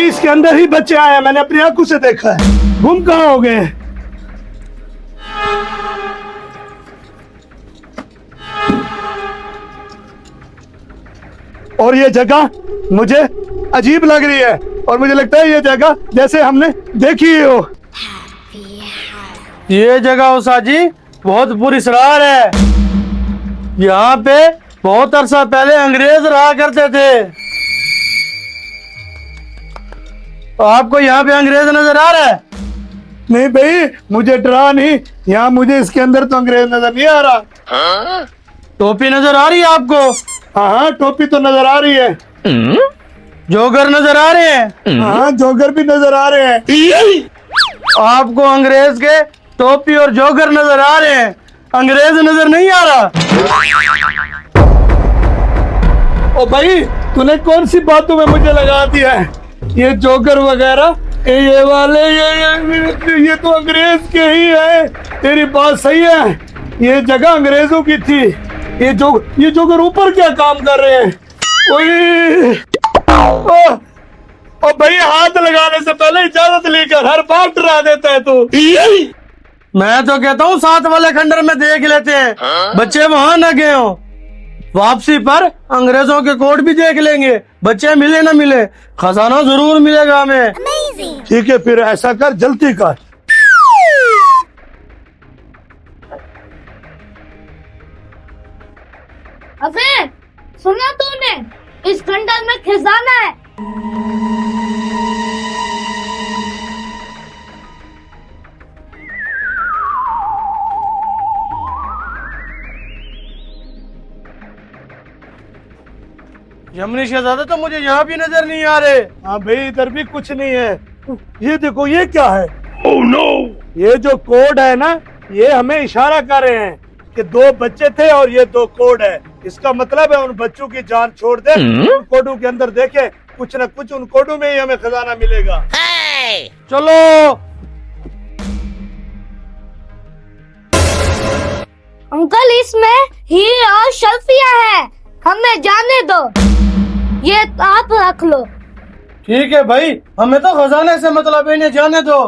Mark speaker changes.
Speaker 1: इसके अंदर ही बच्चे आए हैं, मैंने अपनी आंखों से देखा है। गुम कहाँ हो गए? और ये जगह मुझे अजीब लग रही है और मुझे लगता है ये जगह जैसे हमने देखी ही हो।
Speaker 2: ये जगह उषा जी बहुत पुरस्कार है। यहाँ पे बहुत अरसा पहले अंग्रेज रहा करते थे। आपको यहाँ पे अंग्रेज नजर आ रहा है?
Speaker 1: नहीं भाई, मुझे डरा नहीं, यहाँ मुझे इसके अंदर तो अंग्रेज नजर नहीं आ रहा।
Speaker 2: टोपी नजर आ रही है आपको?
Speaker 1: हाँ हाँ, टोपी तो नजर आ रही है।
Speaker 2: जोगर नजर आ रहे हैं?
Speaker 1: हाँ, जोगर भी नजर आ रहे हैं।
Speaker 2: आपको अंग्रेज के टोपी और जोगर नजर आ रहे हैं, अंग्रेज नजर नहीं आ रहा?
Speaker 1: ओ भाई, तूने कौन सी बातों में मुझे लगा दिया है? ये जोकर वगैरह ये वाले ये तो अंग्रेज के ही है। तेरी बात सही है, ये जगह अंग्रेजों की थी। ये जोकर ऊपर क्या काम कर रहे हैं? ओए ओ भाई, हाथ लगाने से पहले इजाजत लेकर हर बार डरा देता है तू।
Speaker 2: मैं तो कहता हूँ साथ वाले खंडर में देख लेते हैं, बच्चे वहां न गए हो। वापसी पर अंग्रेजों के कोर्ट भी देख लेंगे, बच्चे मिले ना मिले, खजाना जरूर मिलेगा हमें।
Speaker 1: ठीक है, फिर ऐसा कर, जल्दी कर।
Speaker 3: अबे सुना तूने, इस खंडर में खजाना है।
Speaker 2: यमुनी शहजादा तो मुझे यहाँ भी नजर नहीं आ रहे।
Speaker 1: हाँ भाई, इधर भी कुछ नहीं है। ये देखो, ये क्या है? Oh no! ये जो कोड है ना, ये हमें इशारा कर रहे हैं कि दो बच्चे थे और ये दो कोड है। इसका मतलब है उन बच्चों की जान छोड़ दे, उन कोडों के अंदर देखे, कुछ न कुछ उन कोडों में ही हमें खजाना मिलेगा।
Speaker 2: चलो।
Speaker 3: अंकल, इसमें हीरे और शल्फिया है, हमें जाने दो। ये आप रख लो।
Speaker 2: ठीक है भाई, हमें तो खजाने से मतलब है, इन्हें जाने दो।